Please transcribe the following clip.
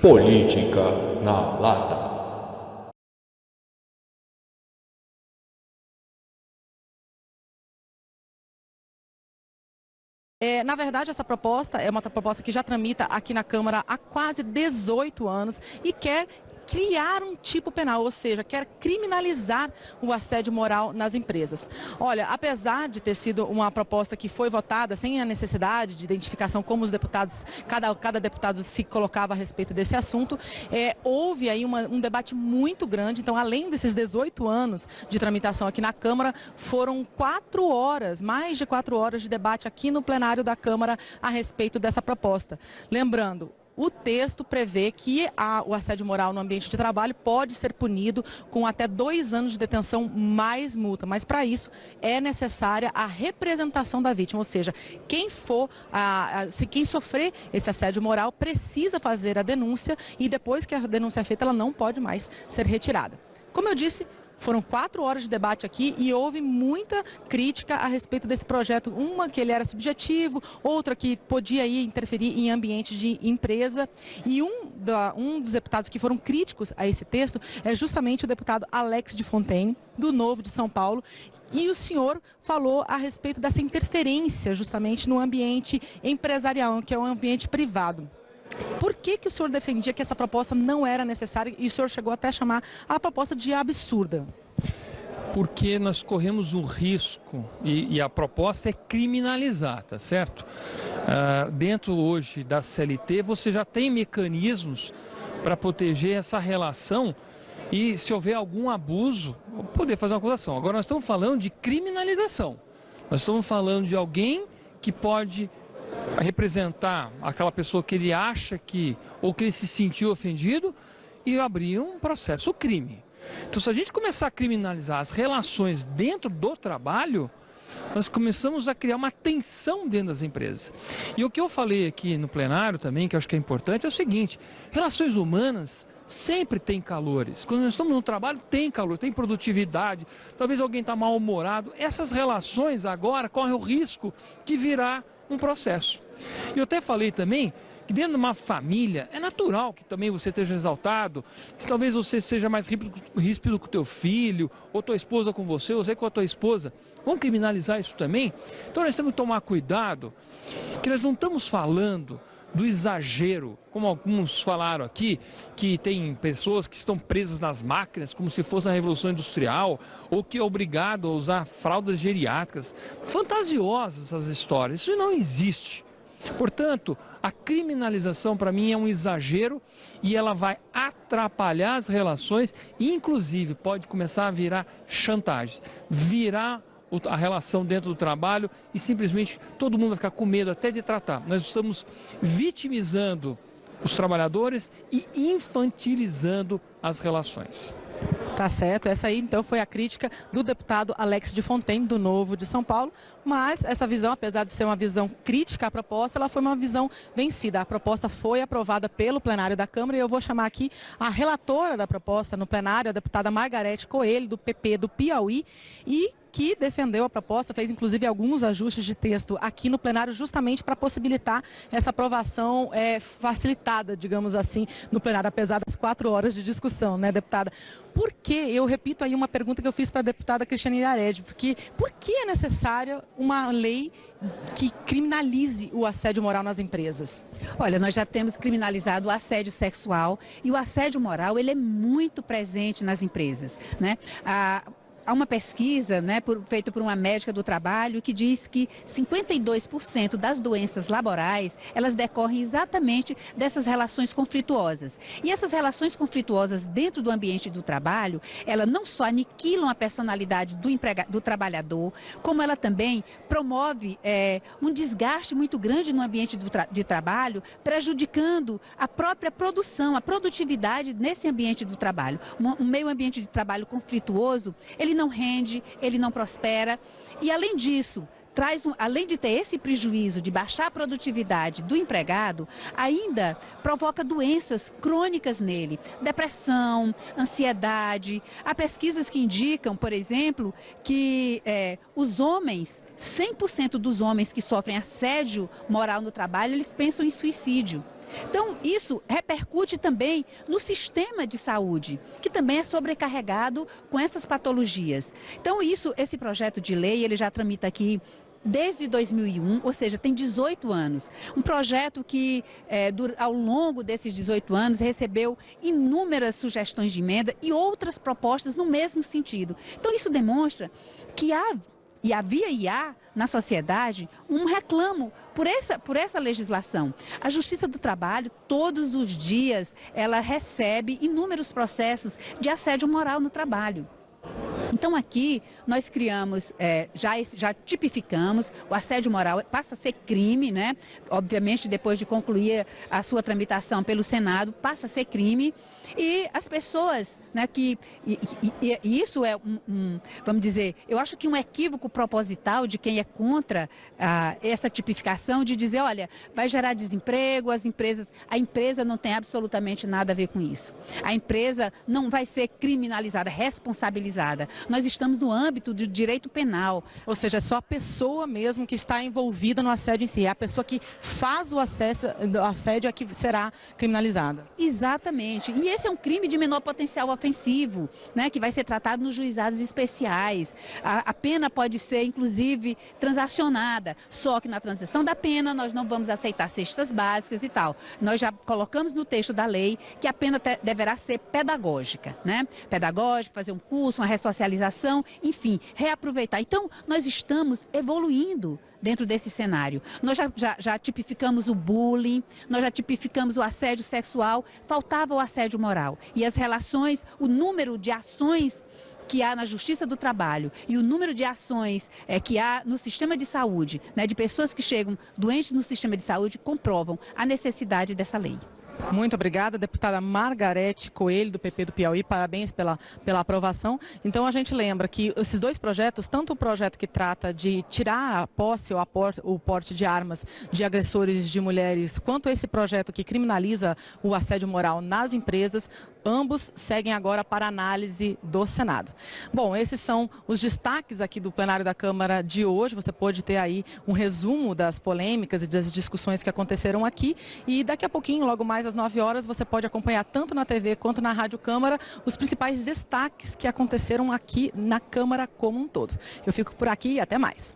Política na Lata. Na verdade, essa proposta é uma proposta que já tramita aqui na Câmara há quase 18 anos e quer criar um tipo penal, ou seja, quer criminalizar o assédio moral nas empresas. Olha, apesar de ter sido uma proposta que foi votada sem a necessidade de identificação como os deputados, cada deputado se colocava a respeito desse assunto, houve aí um debate muito grande. Então, além desses 18 anos de tramitação aqui na Câmara, foram 4 horas, mais de 4 horas de debate aqui no plenário da Câmara a respeito dessa proposta. Lembrando, o texto prevê que o assédio moral no ambiente de trabalho pode ser punido com até 2 anos de detenção mais multa, mas para isso é necessária a representação da vítima, ou seja, quem sofrer esse assédio moral precisa fazer a denúncia e depois que a denúncia é feita, ela não pode mais ser retirada. Como eu disse, foram 4 horas de debate aqui e houve muita crítica a respeito desse projeto. Uma que ele era subjetivo, outra que podia interferir em ambiente de empresa. E um dos deputados que foram críticos a esse texto é justamente o deputado Alex de Fontaine, do Novo de São Paulo. E o senhor falou a respeito dessa interferência justamente no ambiente empresarial, que é um ambiente privado. Por que o senhor defendia que essa proposta não era necessária e o senhor chegou até a chamar a proposta de absurda? Porque nós corremos um risco e a proposta é criminalizar, tá certo? Dentro hoje da CLT você já tem mecanismos para proteger essa relação e se houver algum abuso, poder fazer uma acusação. Agora nós estamos falando de criminalização. Nós estamos falando de alguém que pode representar aquela pessoa que ele acha ou que ele se sentiu ofendido e abrir um processo crime. Então, se a gente começar a criminalizar as relações dentro do trabalho, nós começamos a criar uma tensão dentro das empresas. E o que eu falei aqui no plenário também, que eu acho que é importante, é o seguinte: relações humanas sempre tem calores. Quando nós estamos no trabalho, tem calor, tem produtividade, talvez alguém está mal-humorado. Essas relações agora correm o risco de virar um processo. E eu até falei também que dentro de uma família é natural que também você esteja exaltado, que talvez você seja mais ríspido com o teu filho, ou tua esposa com você, ou você com a tua esposa. Vamos criminalizar isso também? Então nós temos que tomar cuidado, que nós não estamos falando do exagero, como alguns falaram aqui, que tem pessoas que estão presas nas máquinas, como se fosse na Revolução Industrial, ou que é obrigado a usar fraldas geriátricas. Fantasiosas essas histórias, isso não existe. Portanto, a criminalização para mim é um exagero e ela vai atrapalhar as relações e inclusive pode começar a virar chantagem, virar a relação dentro do trabalho e simplesmente todo mundo vai ficar com medo até de tratar. Nós estamos vitimizando os trabalhadores e infantilizando as relações. Tá certo, essa aí então foi a crítica do deputado Alex de Fontaine, do Novo de São Paulo, mas essa visão, apesar de ser uma visão crítica à proposta, ela foi uma visão vencida. A proposta foi aprovada pelo plenário da Câmara e eu vou chamar aqui a relatora da proposta no plenário, a deputada Margarete Coelho, do PP do Piauí, e que defendeu a proposta, fez inclusive alguns ajustes de texto aqui no plenário justamente para possibilitar essa aprovação facilitada, digamos assim, no plenário, apesar das 4 horas de discussão, né, deputada? Por que, eu repito aí uma pergunta que eu fiz para a deputada Cristiane Yaredi, por que é necessária uma lei que criminalize o assédio moral nas empresas? Olha, nós já temos criminalizado o assédio sexual e o assédio moral, ele é muito presente nas empresas, né? Há uma pesquisa, né, feita por uma médica do trabalho que diz que 52% das doenças laborais, elas decorrem exatamente dessas relações conflituosas. E essas relações conflituosas dentro do ambiente do trabalho, elas não só aniquilam a personalidade do trabalhador, como ela também promove um desgaste muito grande no ambiente de trabalho, prejudicando a própria produção, a produtividade nesse ambiente do trabalho. Um meio ambiente de trabalho conflituoso, ele não rende, ele não prospera e, além disso, além de ter esse prejuízo de baixar a produtividade do empregado, ainda provoca doenças crônicas nele, depressão, ansiedade. Há pesquisas que indicam, por exemplo, que os homens, 100% dos homens que sofrem assédio moral no trabalho, eles pensam em suicídio. Então, isso repercute também no sistema de saúde, que também é sobrecarregado com essas patologias. Então, esse projeto de lei, ele já tramita aqui desde 2001, ou seja, tem 18 anos. Um projeto que, ao longo desses 18 anos, recebeu inúmeras sugestões de emenda e outras propostas no mesmo sentido. Então, isso demonstra que havia e há na sociedade um reclamo por essa legislação. A Justiça do Trabalho, todos os dias, ela recebe inúmeros processos de assédio moral no trabalho. Então aqui nós criamos, já tipificamos, o assédio moral passa a ser crime, né? Obviamente depois de concluir a sua tramitação pelo Senado, passa a ser crime. E as pessoas, né, e isso é vamos dizer, eu acho que um equívoco proposital de quem é contra essa tipificação, de dizer, olha, vai gerar desemprego, a empresa não tem absolutamente nada a ver com isso. A empresa não vai ser criminalizada, responsabilizada. Nós estamos no âmbito do direito penal. Ou seja, é só a pessoa mesmo que está envolvida no assédio em si. É a pessoa que faz o assédio é que será criminalizada. Exatamente. E esse é um crime de menor potencial ofensivo, né, que vai ser tratado nos juizados especiais. A pena pode ser, inclusive, transacionada, só que na transação da pena nós não vamos aceitar cestas básicas e tal. Nós já colocamos no texto da lei que a pena deverá ser pedagógica, né? Pedagógica, fazer um curso, uma ressocialização, enfim, reaproveitar. Então, nós estamos evoluindo dentro desse cenário. Nós já tipificamos o bullying, nós já tipificamos o assédio sexual, faltava o assédio moral. E as relações, o número de ações que há na Justiça do Trabalho e o número de ações que há no sistema de saúde, né, de pessoas que chegam doentes no sistema de saúde, comprovam a necessidade dessa lei. Muito obrigada, deputada Margarete Coelho, do PP do Piauí. Parabéns pela aprovação. Então, a gente lembra que esses dois projetos, tanto o projeto que trata de tirar a posse ou o porte de armas de agressores de mulheres, quanto esse projeto que criminaliza o assédio moral nas empresas, ambos seguem agora para análise do Senado. Bom, esses são os destaques aqui do plenário da Câmara de hoje. Você pode ter aí um resumo das polêmicas e das discussões que aconteceram aqui. E daqui a pouquinho, logo mais às 9 horas, você pode acompanhar tanto na TV quanto na Rádio Câmara os principais destaques que aconteceram aqui na Câmara como um todo. Eu fico por aqui e até mais.